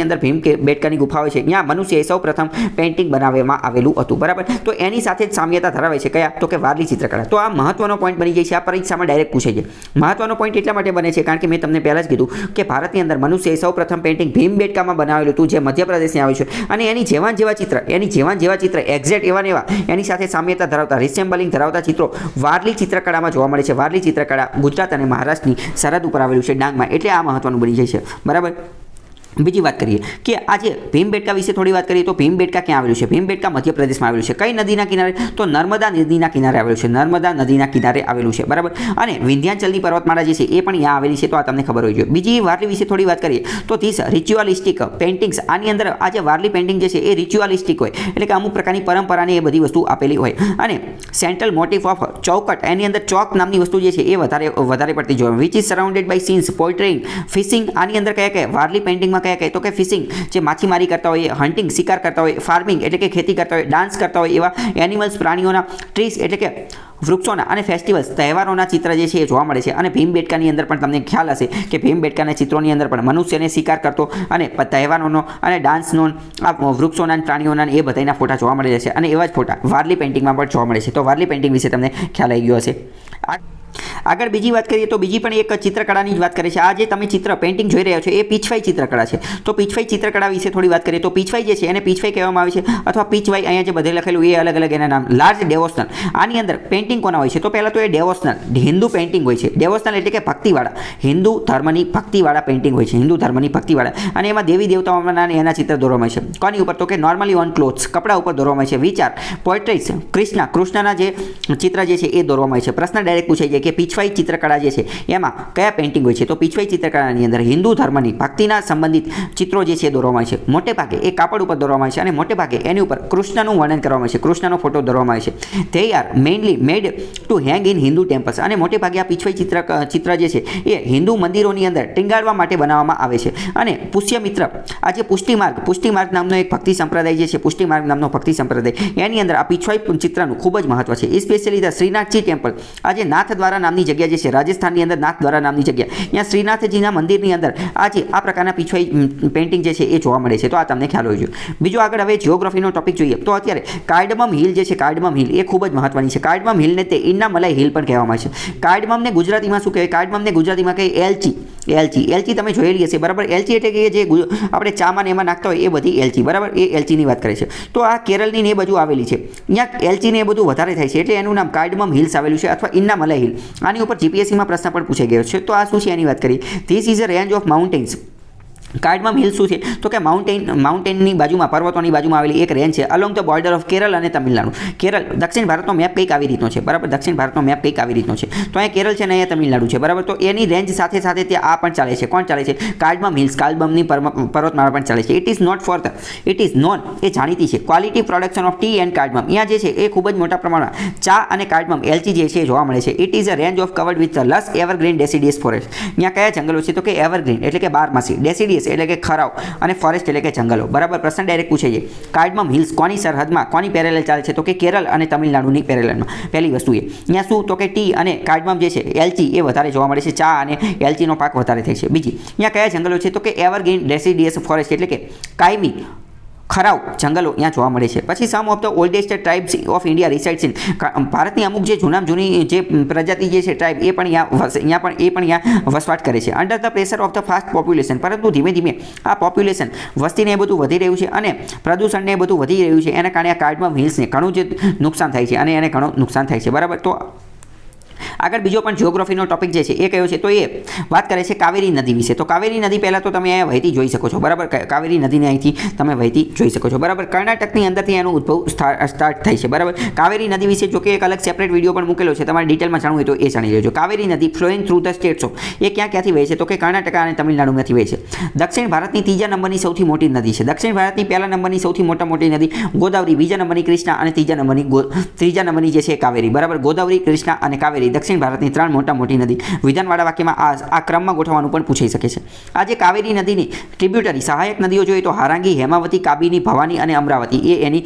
S1: અંદર ભીમબેટકાની ગુફાઓ છે ત્યાં મનુષ્યએ સૌ પ્રથમ પેઇન્ટિંગ બનાવવામાં આવેલું હતું બરાબર તો એની સાથે જ સામ્યતા ધરાવે છે કયા તો કે વારલી ચિત્રકળા તો આ મહત્વનો પોઈન્ટ બની જાય છે આ પરીક્ષામાં ડાયરેક્ટ પૂછાઈ જાય મહત્વનો પોઈન્ટ એટલા માટે બને છે કારણ કે મેં તમને પહેલાં જ કીધું કે ભારતની અંદર મનુષ્યએ સૌ પ્રથમ પેઇન્ટિંગ ભીમબેટકામાં બનાવેલું હતું જે મધ્યપ્રદેશની આવ્યું છે અને એની જેવા ચિત્ર એક્ઝેક્ટ એવા એની સાથે સામ્યતા ધરાવતા રિસેમ્બલિંગ ધરાવતા ચિત્રો વારલી ચિત્રકળામાં જોવા મળે છે વારલી ચિત્રકળા ગુજરાત અને મહારાષ્ટ્રની સરહદ ઉપર આવેલું છે ડાંગમાં એટલે આ મહત્વનું બની જાય છે બરાબર બીજી વાત કરીએ કે આજે ભીમબેટકા વિશે થોડી વાત કરીએ તો ભીમબેટકા ક્યાં આવેલું છે ભીમબેટકા મધ્યપ્રદેશમાં આવેલું છે કઈ નદીના કિનારે તો નર્મદા નદીના કિનારે આવેલું છે બરાબર અને વિંધ્યાચલની પર્વતમાળા જે છે એ પણ અહીંયા આવેલી છે તો આ તમને ખબર હોવી જોઈએ બીજી વારલી વિશે થોડી વાત કરીએ તો ધીસ રિચ્યુઅલિસ્ટિક પેઇન્ટિંગ્સ આની અંદર આ જે વારલી પેઇન્ટિંગ જે છે એ રિચ્યુઅલિસ્ટિક હોય એટલે કે અમુક પ્રકારની પરંપરાની એ બધી વસ્તુ આપેલી હોય અને સેન્ટ્રલ મોટિફ ઓફ ચોકટ એની અંદર ચોક નામની વસ્તુ જે છે એ વધારે પડતી જોવા which is surrounded by scenes portraying fishing આની અંદર કયા વારલી પેઇન્ટિંગમાં કયા તો કે ફિશિંગ જે માછીમારી કરતા હોય હન્ટિંગ શિકાર કરતા હોય ફાર્મિંગ એટલે કે ખેતી કરતા હોય ડાન્સ કરતા હોય એવા એનિમલ્સ પ્રાણીઓના ટ્રીસ એટલે કે વૃક્ષોના અને ફેસ્ટિવલ્સ તહેવારોના ચિત્ર જે છે એ જોવા મળે છે અને ભીમબેટકાની અંદર પણ તમને ખ્યાલ હશે કે ભીમબેટકાના ચિત્રોની અંદર પણ મનુષ્યને શિકાર કરતો અને તહેવારોનો અને ડાન્સનો આ વૃક્ષોના પ્રાણીઓના એ બધાના ફોટા જોવા મળે છે અને એવા જ ફોટા વારલી પેઇન્ટિંગમાં પણ જોવા મળે છે તો વારલી પેઇન્ટિંગ વિશે તમને ખ્યાલ આવી ગયો હશે આગળ બીજી વાત કરીએ તો બીજી પણ એક ચિત્રકળાની જ વાત કરે છે આ જે તમે પેઇન્ટિંગ જોઈ રહ્યા છો એ પીછવાઈ ચિત્રકળા છે તો પીછવાઈ ચિત્રકળા વિશે થોડી વાત કરીએ તો પીછવાઈ જે છે એને પીછવાઈ કહેવામાં આવે છે અથવા પીછવાઈ અહીંયા જે બધે લખેલું એ અલગ એના નામ લાર્જ ડેવોશનલ આની અંદર પેઇન્ટિંગ કોના હોય છે તો પહેલાં તો એ ડેવોશનલ હિન્દુ પેઇન્ટિંગ હોય છે ડેવોશનલ એટલે કે ભક્તિવાળા હિન્દુ ધર્મની ભક્તિવાળા પેઇન્ટિંગ હોય છે હિન્દુ ધર્મની ભક્તિવાળા અને એમાં દેવી દેવતાઓના એના ચિત્ર દોરવામાં છે કોની ઉપર તો કે નોર્મલી ઓન ક્લોથ્સ કપડા ઉપર દોરવામાં છે વિચાર પોર્ટ્રેટ્સ કૃષ્ણના જે ચિત્ર જે છે એ દોરવામાં છે પ્રશ્ન ડાયરેક્ટ પૂછાઈ જાય કે પીછવાઈ ચિત્રકળા જે છે એમાં કયા પેઇન્ટિંગ હોય છે તો પીછવાઈ ચિત્રકળાની અંદર હિન્દુ ધર્મની ભક્તિના સંબંધિત ચિત્રો જે છે દોરવામાં આવે છે મોટે ભાગે એ કાપડ ઉપર દોરવામાં આવે છે અને મોટે ભાગે એની ઉપર કૃષ્ણનું વર્ણન કરવામાં આવે છે કૃષ્ણનો ફોટો દોરવામાં આવે છે they are mainly made to hang in Hindu temples અને મોટે ભાગે આ પીછવાઈ ચિત્ર જે છે એ હિન્દુ મંદિરોની અંદર ટીંગાડવા માટે બનાવવામાં આવે છે અને પુષ્યમિત્ર આ જે પુષ્ટિમાર્ગ નામનો એક ભક્તિ સંપ્રદાય જે છે પુષ્ટિમાર્ગ નામનો ભક્તિ સંપ્રદાય એની અંદર આ પીછવાઈ ચિત્રનું ખૂબ જ મહત્વ છે સ્પેશિયલી ધ શ્રીનાથજી ટેમ્પલ આ જે નાથદ્વારા નામની જગ્યા જે છે રાજસ્થાનની અંદર નાથદ્વારા નામની જગ્યા અહીંયા શ્રીનાથજીના મંદિરની અંદર આ પ્રકારના પીછવાઈ પેઇન્ટિંગ જે છે એ જોવા મળે છે તો આ તમને ખ્યાલ હોવો જોઈએ બીજો આગળ હવે જિયોગ્રાફીનો ટોપિક જોઈએ તો અત્યારે કાર્ડમમ હિલ જે છે કાર્ડમમ હિલ એ ખૂબ જ મહત્વની છે કાર્ડમમ હિલને તે ઇન્નામલાઈ હિલ પણ કહેવામાં આવે છે કાર્ડમમને ગુજરાતીમાં શું કહેવાય કાર્ડમમને ગુજરાતીમાં કહે એલચી તમે જોયેલી હશે બરાબર એલચી એટલે કે જે આપણે ચામાં એમાં નાખતા હોય એ બધી એલચી બરાબર એ એલચીની વાત કરે છે તો આ કેરળની ને એ બાજુ આવેલી છે અહીંયા એલચીને એ બધું વધારે થાય છે એટલે એનું નામ કાર્ડમમ હિલ્સ આવેલું છે અથવા ઇન્નામલાઈ હિલ આની ઉપર જીપીએસસીમાં પ્રશ્ન પણ પૂછાઈ ગયો છે તો આ શું છે એની વાત કરીએ this is a range of mountains cardamom hill શું છે તો કે માઉન્ટેનની બાજુમાં, પર્વતોની બાજુમાં આવેલી એક રેન્જ છે along the border of Kerala અને તમિલનાડુ. કેરળ દક્ષિણ ભારતનો મેપ કંઈક આવી રીતનો છે, બરાબર. દક્ષિણ ભારતનો મેપ કંઈક આવી રીતનો છે. તો અહીંયા કેરળ છે ને અહીંયા તમિલનાડુ છે, બરાબર. તો એની રેન્જ સાથે સાથે ત્યાં આ પણ ચાલે છે. કોણ ચાલે છે? કાર્ડમમ હિલ્સ, કાર્ડમમની પર્વતમાળા પણ ચાલે છે. ઇટ ઇઝ નોન એ જાણીતી છે quality production of tea and cardamom. અહીંયા જે છે એ ખૂબ જ મોટા પ્રમાણમાં ચા અને કાર્ડમમ એલચી જે છે એ જોવા મળે છે. It is a range of covered with lush evergreen deciduous forest. અહીંયા કયા જંગલો છે તો કે એવરગ્રીન એટલે કે બારમાસી, ડેસિડિયસ એટલે કે ખરાવ અને ફોરેસ્ટ એટલે કે જંગલો, બરાબર. પ્રશ્ન ડાયરેક્ટ પૂછે છે કાર્ડમમ હિલ્સ કોની સરહદમાં, કોની પેરેલલ ચાલે છે તો કે કેરળ અને તમિલનાડુની પેરેલલમાં. પહેલી વસ્તુ એ અહીંયા શું તો કે ટી અને કાર્ડમમ જે છે એલચી એ વધારે જોવા મળે છે, ચા અને એલચીનો પાક વધારે થાય છે. બીજી અહીંયા કયા જંગલો છે તો કે એવરગ્રીન ડેસિડિયસ ફોરેસ્ટ એટલે કે કાયમી ખરાવ જંગલો અહીંયા જોવા મળે છે. પછી some of the oldest tribes of India resides in. ભારતની અમુક જે જૂની જે પ્રજાતિ જે છે ટ્રાઇબ એ પણ અહીંયા વસવાટ કરે છે. Under the pressure of the fast population. પરંતુ ધીમે ધીમે આ પોપ્યુલેશન વસ્તીને એ બધું વધી રહ્યું છે અને પ્રદૂષણને એ બધું વધી રહ્યું છે. એના કારણે આ કાર્ડમમ હિલ્સને ઘણું જ નુકસાન થાય છે અને એને ઘણું નુકસાન થાય છે, બરાબર. તો આગળ બીજો પણ જિયોગ્રાફીનો ટોપિક જે છે એ કયો છે તો એ વાત કરે છે કાવેરી નદી વિશે. તો કાવેરી નદી પહેલાં તો તમે અહીંયા વહેતી જોઈ શકો છો, બરાબર. કાવેરી નદીને અહીંથી તમે વહેતી જોઈ શકો છો, બરાબર. કર્ણાટકની અંદરથી એનો ઉદ્ભવ સ્ટાર્ટ થાય છે, બરાબર. કાવેરી નદી વિશે જો કે એક અલગ સેપરેટ વિડીયો પણ મૂકેલો છે, તમારે ડિટેલમાં જાણવું હોય તો એ જાણી લેજો. કાવેરી નદી flowing through the states of, એ ક્યાંથી વહે છે તો કે કર્ણાટક અને તમિલનાડુમાંથી વહે છે. દક્ષિણ ભારતની ત્રીજા નંબરની સૌથી મોટી નદી છે. દક્ષિણ ભારતની પહેલા નંબરની સૌથી મોટી નદી ગોદાવરી, બીજા નંબરની કૃષ્ણા અને ત્રીજા નંબરની જે છે કાવેરી, બરાબર. ગોદાવરી, કૃષ્ણા અને કાવેરી દક્ષિણ ભારતની 3 મોટી નદી. વિધાનવાળા વાક્યમાં આ ક્રમમાં ગોઠવવાનું પણ પૂછાઈ શકે છે. આજે કાવેરી નદીની ટ્રિબ્યુટરી સહાયક નદીઓ જોઈએ તો હારાંગી, હેમાવતી, કાબિની, ભવાની અને અમરાવતી એ એની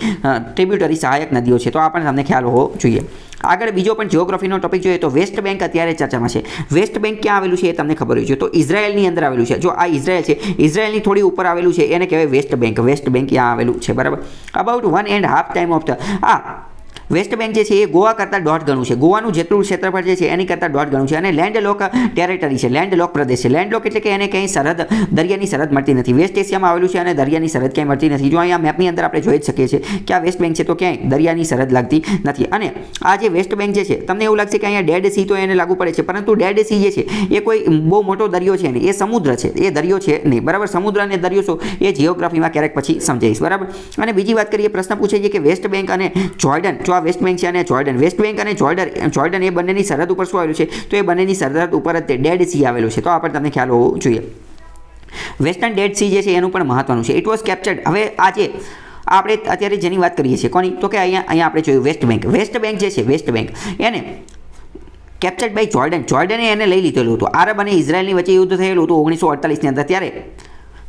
S1: ટ્રિબ્યુટરી સહાયક નદીઓ છે. તો આ પણ તમને ખ્યાલ હોવો જોઈએ. આગળ બીજો પણ જિયોગ્રાફીનો ટોપિક જોઈએ તો વેસ્ટ બેંક અત્યારે ચર્ચામાં છે. વેસ્ટ બેંક ક્યાં આવેલું છે એ તમને ખબર હોય છે. તો ઇઝરાયલની અંદર આવેલું છે. જો આ ઇઝરાયલ છે, ઇઝરાયલની થોડી ઉપર આવેલું છે, એને કહેવાય વેસ્ટ બેંક. વેસ્ટ બેંક ક્યાં આવેલું છે, બરાબર. About 1.5 time of the West Bank જે છે એ ગોવા કરતાં 1.5 ગણું છે. ગોવાનું જેટલું ક્ષેત્રફળ જે છે એની કરતાં 1.5 ગણું છે. અને લેન્ડલોક ટેરેટરી છે, લેન્ડલોક પ્રદેશ છે. લેન્ડલોક એટલે કે એને કંઈ સરહદ, દરિયાની સરહદ મળતી નથી. વેસ્ટ એશિયામાં આવેલું છે અને દરિયાની સરહદ ક્યાંય મળતી નથી. જો અહીંયા મેપની અંદર આપણે જોઈ જ શકીએ છીએ કે આ વેસ્ટ બેંક છે તો ક્યાંય દરિયાની સરહદ લાગતી નથી. અને આ જે વેસ્ટ બેંક જે છે તમને એવું લાગશે કે અહીંયા ડેડ સી તો એને લાગુ પડે છે, પરંતુ ડેડ સી જે છે એ કોઈ બહુ મોટો દરિયો છે નહીં, એ સમુદ્ર છે, એ દરિયો છે નહીં, બરાબર. સમુદ્ર અને દરિયો શું એ જિયોગ્રાફીમાં ક્યારેક પછી સમજાવીશ, બરાબર. અને બીજી વાત કરીએ, પ્રશ્ન પૂછે છે કે વેસ્ટ બેંક અને જોર્ડન, જો આ વેસ્ટ બેંક છે અને વેસ્ટ બેંક અને જોર્ડન એ બંનેની સરહદ ઉપર શું આવેલું છે તો એ બંનેની સરહદ ઉપર જ ડેડ સી આવેલું છે. તો આ પણ તમને ખ્યાલ હોવો જોઈએ. વેસ્ટર્ન ડેડ સી જે છે એનું પણ મહત્વનું છે. It was captured. હવે આજે આપણે અત્યારે જેની વાત કરીએ છીએ કોની તો કે અહીંયા આપણે જોયું વેસ્ટ બેંક. વેસ્ટ બેંક જે છે, વેસ્ટ બેંક એને કેપ્ચર્ડ બાય જોર્ડન. જોર્ડને એને લઈ લીધેલું હતું. આરબ અને ઇઝરાયલની વચ્ચે યુદ્ધ થયેલું હતું 1948ની અંદર. ત્યારે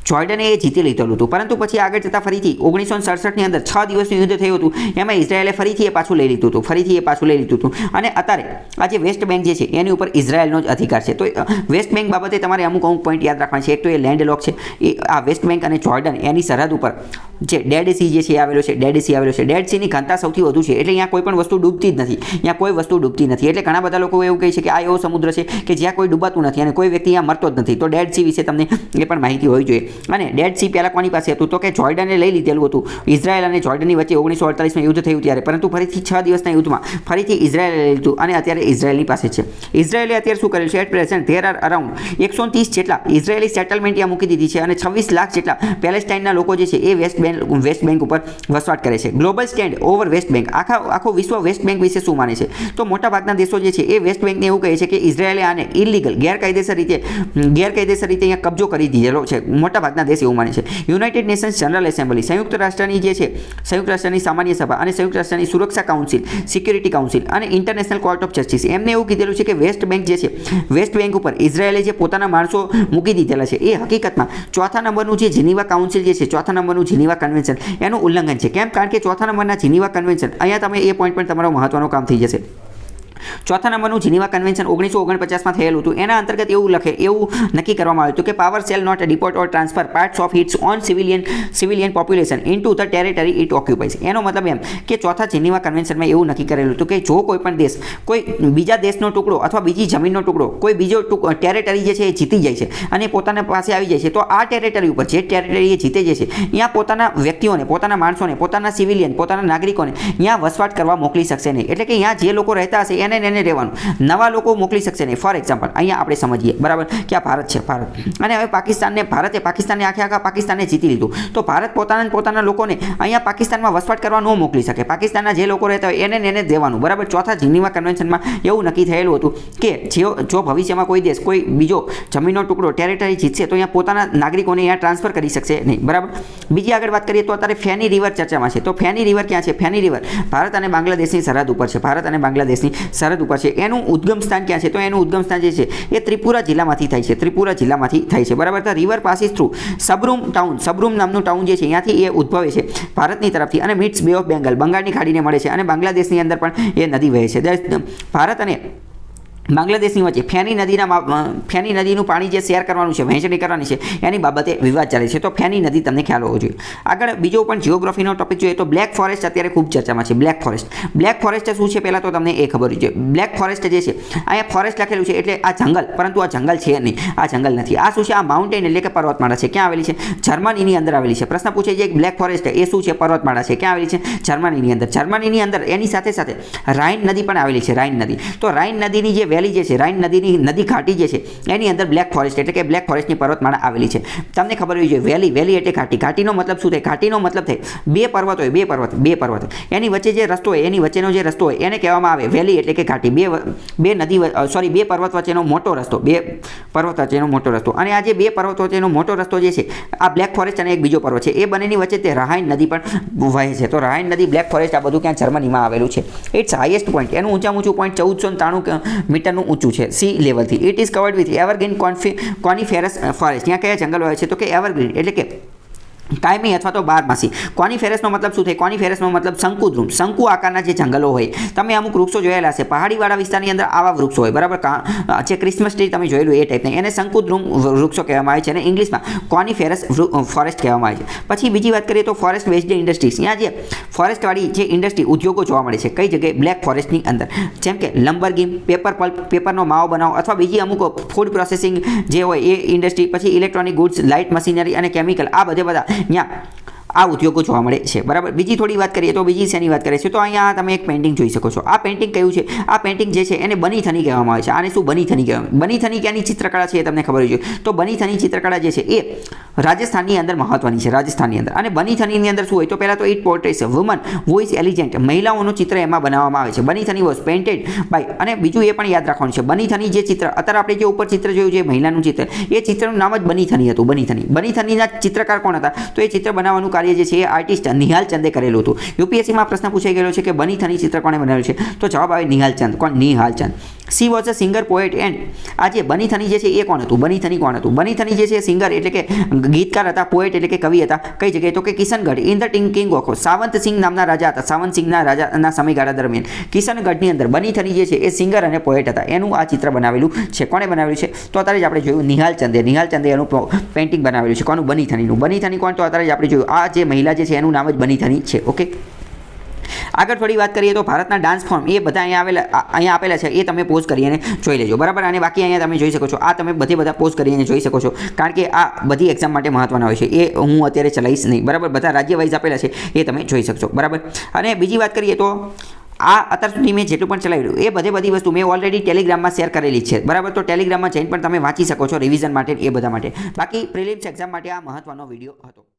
S1: જોર્ડને એ જીતી લીધેલું હતું, પરંતુ પછી આગળ જતાં ફરીથી 1967ની અંદર 6 દિવસનું યુદ્ધ થયું હતું. એમાં ઇઝરાયલે ફરીથી એ પાછું લઈ લીધું હતું. અને અત્યારે આ જે વેસ્ટ બેંક જે છે એની ઉપર ઇઝરાયલનો જ અધિકાર છે. તો વેસ્ટ બેંક બાબતે તમારે અમુક પોઈન્ટ યાદ રાખવાના છે. એક તો એ લેન્ડલોક છે, એ આ વેસ્ટ બેંક અને જોર્ડન એની સરહદ ઉપર જે ડેડ સી જે છે આવેલો છે, ડેડ સીની ઘનતા સૌથી વધુ છે. એટલે અહીંયા કોઈ પણ વસ્તુ ડૂબતી જ નથી. એટલે ઘણા બધા લોકો એવું કહે છે કે આ એવો સમુદ્ર છે કે જ્યાં કોઈ ડૂબાતું નથી અને કોઈ વ્યક્તિ અહીંયા મરતો જ નથી. તો ડેડ સી વિશે તમને એ પણ માહિતી હોવી જોઈએ. અને ડેડ સી પહેલાં કોની પાસે હતું તો કે જોર્ડને લઈ લીધેલું હતું. ઇઝરાયલ અને જોર્ડનની વચ્ચે 1948માં યુદ્ધ થયું ત્યારે, પરંતુ ફરીથી 6 દિવસના યુદ્ધમાં ફરીથી ઇઝરાયલે લઈ લીધું અને અત્યારે ઇઝરાયલની પાસે છે. ઇઝરાયલે અત્યારે શું કરેલું છે? At present there are around 130 જેટલા ઇઝરાયલી સેટલમેન્ટ ત્યાં મૂકી દીધી છે અને 26 લાખ જેટલા પેલેસ્ટાઇનના લોકો જે છે એ વેસ્ટ બેંક ઉપર વસવાટ કરે છે. Global stand over West Bank. આખો વિશ્વ વેસ્ટ બેંક વિશે શું માને છે? તો મોટાભાગના દેશો જે છે એ વેસ્ટ બેંકને એવું કહે છે કે ઇઝરાયલે આને ઇલીગલ, ગેરકાયદેસર રીતે અહીંયા કબજો કરી દીધેલો છે. મોટાભાગના દેશ એવું માને છે. યુનાઇટેડ નેશન્સ જનરલ એસેમ્બલી, સંયુક્ત રાષ્ટ્રની જે છે, સંયુક્ત રાષ્ટ્રની સામાન્ય સભા અને સંયુક્ત રાષ્ટ્રની સુરક્ષા કાઉન્સિલ, સિક્યુરિટી કાઉન્સિલ અને ઇન્ટરનેશનલ કોર્ટ ઓફ જસ્ટિસ એમને એવું કીધેલું છે કે વેસ્ટ બેંક જે છે, વેસ્ટ બેંક ઉપર ઇઝરાયલે જે પોતાના માણસો મૂકી દીધેલા છે એ હકીકતમાં 4થા નંબરનું જે જીનીવા કાઉન્સિલ જે છે, 4થા નંબરનું જીનીવા કન્વેન્શન એનું ઉલ્લંઘન છે. કેમ? કારણ કે 4થા નંબરના જીનીવા કન્વેન્શન, અહીંયા તમે એ પોઈન્ટ પણ તમારો મહત્વનું કામ થઈ જશે. 4થા નંબરનું જીનીવા કન્વેન્શન 1949માં થયેલું હતું. એના અંતર્ગત એવું નક્કી કરવામાં આવ્યું હતું કે power shall not deport or transfer parts of its own civilian population into the territory it occupies. એનો મતલબ એમ કે 4થા જીનીવા કન્વેન્શનમાં એવું નક્કી કરેલું હતું કે જો કોઈ પણ દેશ કોઈ બીજા દેશનો ટુકડો અથવા બીજી જમીનનો ટુકડો, કોઈ બીજો ટેરેટરી જે છે એ જીતી જાય છે અને પોતાના પાસે આવી જાય છે, તો આ ટેરેટરી ઉપર જે ટેરેટરી એ જીતે છે ત્યાં પોતાના વ્યક્તિઓને, પોતાના માણસોને, પોતાના સિવિલિયન, પોતાના નાગરિકોને ત્યાં વસવાટ કરવા મોકલી શકશે નહીં. એટલે કે ત્યાં જે લોકો રહેતા હશે એને રહેવાનું, નવા લોકો મોકલી શકશે નહીં. ફોર એક્ઝામ્પલ અહીંયા આપણે સમજીએ બરાબર કે આ ભારત છે, ભારત અને હવે ભારતે પાકિસ્તાનને આખા પાકિસ્તાનને જીતી લીધું. તો ભારત પોતાના લોકોને અહીંયા પાકિસ્તાનમાં વસવાટ કરવા ન મોકલી શકે. પાકિસ્તાનના જે લોકો રહેતા હોય એને દેવાનું બરાબર. ચોથા જીનીવા કન્વેન્શનમાં એવું નક્કી થયેલું હતું કે જો ભવિષ્યમાં કોઈ દેશ કોઈ બીજો જમીનનો ટુકડો ટેરિટરી જીતશે તો અહીંયા પોતાના નાગરિકોને અહીંયા ટ્રાન્સફર કરી શકશે નહીં બરાબર. બીજી આગળ વાત કરીએ તો અત્યારે ફેની રિવર ચર્ચામાં છે. તો ફેની રિવર ક્યાં છે? ફેની રિવર ભારત અને બાંગ્લાદેશની સરહદ ઉપર છે. ભારત અને બાંગ્લાદેશની સરહદ ઉપર છે. એનું ઉદ્ગમ સ્થાન ક્યાં છે? તો એનું ઉદ્ગમ સ્થાન જે છે એ ત્રિપુરા જિલ્લામાંથી થાય છે. ત્રિપુરા જિલ્લામાંથી થાય છે બરાબર. તો રિવર પાસીસ થ્રુ સબરૂમ ટાઉન, સબરૂમ નામનું ટાઉન જે છે અહીંયાથી એ ઉદ્ભવે છે ભારતની તરફથી અને મીટ્સ બે ઓફ બેંગાલ, બંગાળની ખાડીને મળે છે અને બાંગ્લાદેશની અંદર પણ એ નદી વહે છે. ભારત અને બાંગ્લાદેશની વચ્ચે ફેની નદીનું પાણી જે શેર કરવાનું છે, વહેંચણી કરવાની છે, એની બાબતે વિવાદ ચાલે છે. તો ફેની નદી તમને ખ્યાલ હોવો જોઈએ. આગળ બીજો પણ જિયોગ્રાફીનો ટોપિક જોઈએ તો બ્લેક ફોરેસ્ટ અત્યારે ખૂબ ચર્ચામાં છે. બ્લેક ફોરેસ્ટ શું છે પહેલાં તો તમને એ ખબર છે. બ્લેક ફોરેસ્ટ જે છે અહીંયા ફોરેસ્ટ લખેલું છે એટલે આ જંગલ, પરંતુ આ જંગલ છે નહીં, આ જંગલ નથી. આ શું છે? આ માઉન્ટેન એટલે કે પર્વતમાળા છે. ક્યાં આવેલી છે? જર્મનીની અંદર આવેલી છે. પ્રશ્ન પૂછે છે કે બ્લેક ફોરેસ્ટ એ શું છે? પર્વતમાળા છે. ક્યાં આવેલી છે? જર્મનીની અંદર. જર્મનીની અંદર એની સાથે સાથે રાઇન નદી પણ આવેલી છે. રાઇન નદી. તો રાઇન નદીની જે વેલી જે છે, રાઇન નદીની નદી ઘાટી જે છે એની અંદર બ્લેક ફોરેસ્ટ એટલે કે બ્લેક ફોરેસ્ટની પર્વતમાળા આવેલી છે. તમને ખબર હોવી જોઈએ વેલી એટલે ઘાટી. ઘાટીનો મતલબ શું થાય? ઘાટીનો મતલબ થાય બે પર્વત હોય, બે પર્વત એની વચ્ચે જે રસ્તો હોય, એની વચ્ચેનો જે રસ્તો હોય એને કહેવામાં આવે વેલી એટલે કે ઘાટી. બે પર્વત વચ્ચેનો મોટો રસ્તો, બે પર્વત વચ્ચેનો મોટો રસ્તો. અને આ જે બે પર્વત વચ્ચેનો મોટો રસ્તો જે છે આ બ્લેક ફોરેસ્ટ અને એક બીજો પર્વત છે એ બંનેની વચ્ચે તે રાહાઇન નદી પણ વહે છે. તો રાહાઇન નદી, બ્લેક ફોરેસ્ટ આ બધું ક્યાં? જર્મનીમાં આવેલું છે. ઇટ્સ હાઈએસ્ટ પોઈન્ટ, એનું ઊંચું પોઈન્ટ 1493 મીટરનું ઊંચું છે સી લેવલથી. It is covered with evergreen coniferous forest. ત્યાં કયા જંગલો હોય છે? તો કે એવરગ્રીન એટલે કે કાયમી અથવા તો બારમાસી. કોનિફેરસનો મતલબ શું થાય? કોનિફેરસનો મતલબ શંકુ આકારના જે જંગલો હોય. તમે અમુક વૃક્ષો જોયેલા છે પહાડીવાળા વિસ્તારની અંદર, આવા વૃક્ષો હોય બરાબર. જે ક્રિસમસ ટ્રી તમે જોયેલું એ ટાઈપના, એને શંકુદ્રુમ વૃક્ષો કહેવામાં આવે છે અને ઇંગ્લિશમાં કોનિફેરસ ફોરેસ્ટ કહેવામાં આવે છે. પછી બીજી વાત કરીએ તો ફોરેસ્ટ વેસ્ડ ઇન્ડસ્ટ્રીઝ. ત્યાં જે ફોરેસ્ટવાળી જે ઇન્ડસ્ટ્રી ઉદ્યોગો જોવા મળે છે કઈ જગ્યાએ? બ્લેક ફોરેસ્ટની અંદર. જેમ કે લંબરગીમ, પેપર પલ્પ, પેપરનો માવો બનાવો અથવા બીજી અમુક ફૂડ પ્રોસેસિંગ જે હોય એ ઇન્ડસ્ટ્રી, પછી ઇલેક્ટ્રોનિક ગુડ્સ, લાઇટ મશીનરી અને કેમિકલ, આ બધા અહીંયા આ ઉદ્યોગો જોવા મળે છે બરાબર. બીજી થોડી વાત કરીએ તો બીજી શેની વાત કરીએ છીએ તો અહીંયા તમે એક પેઇન્ટિંગ જોઈ શકો છો. આ પેઇન્ટિંગ કયું છે? આ પેઇન્ટિંગ જે છે એને બની થની કહેવામાં આવે છે. આને શું? બની થની કહેવામાં. બની થની ક્યાંની ચિત્રકળા છે એ તમને ખબર હોવી જોઈએ. તો બની થની ચિત્રકળા જે છે એ રાજસ્થાનની અંદર મહત્વની છે, રાજસ્થાનની અંદર. અને બની થનીની અંદર શું હોય? તો પહેલાં તો it portraits woman who is એલિજન્ટ, મહિલાઓનું ચિત્ર એમાં બનાવવામાં આવે છે. બની થની વોઝ પેઇન્ટેડ બાય, અને બીજું એ પણ યાદ રાખવાનું છે બની થની જે ચિત્ર અત્યારે આપણે જે ઉપર ચિત્ર જોયું છે મહિલાનું ચિત્ર, એ ચિત્રનું નામ જ બની થની હતું. બની થનીના ચિત્રકાર કોણ હતા? તો એ ચિત્ર બનાવવાનું કાર્ય જે છે એ આર્ટિસ્ટ નિહાલ ચંદે કરેલું હતું. યુપીએસસીમાં પ્રશ્ન પૂછાઈ ગયેલો છે કે બની થની ચિત્ર કોણે બનાવેલું છે? તો જવાબ આવે નિહાલ ચંદ. કોણ? Nihal Chand. She was a singer, poet and આ જે બની થની જે છે એ કોણ હતું? બની થની કોણ હતું? બની થની જે છે સિંગર એટલે કે ગીતકાર હતા, પોએટ એટલે કે કવિ હતા. કઈ જગ્યાએ? તો કે Kishangarh in the king of Savant Singh નામના રાજા હતા. સાવંત સિંહના રાજાના સમયગાળા દરમિયાન કિશનગઢની અંદર બની થની જે છે એ સિંગર અને પોએટ હતા. એનું આ ચિત્ર બનાવેલું છે. કોણે બનાવેલું છે? તો અત્યારે જ આપણે જોયું નિહાલ ચંદે એનું પેઇન્ટિંગ બનાવેલું છે. કોનું? બની થનીનું. બની થની કોણ? તો અત્યારે જ આપણે જોયું આ જે મહિલા જે છે એનું નામ જ બની થની છે. ઓકે, આગળ થોડી વાત કરીએ તો ભારતના ડાન્સ ફોર્મ એ બધા અહીંયા આપેલા છે, એ તમે પોઝ કરીને જોઈ લેજો બરાબર. અને બાકી અહીંયા તમે જોઈ શકો છો, આ તમે બધા પોઝ કરીને જોઈ શકો છો, કારણ કે આ બધી એક્ઝામ માટે મહત્વના હોય છે. એ હું અત્યારે ચલાવીશ નહીં બરાબર. બધા રાજ્ય વાઇઝ આપેલા છે એ તમે જોઈ શકશો બરાબર. અને બીજી વાત કરીએ તો આ અત્યાર સુધી મેં જેટલું પણ ચલાવ્યું એ બધી વસ્તુ મેં ઓલરેડી ટેલિગ્રામમાં શેર કરેલી છે બરાબર. તો ટેલિગ્રામમાં જઈને પણ તમે વાંચી શકો છો રિવિઝન માટે, એ બધા માટે. બાકી પ્રિલિમ્સ એક્ઝામ માટે આ મહત્વનો વિડીયો હતો.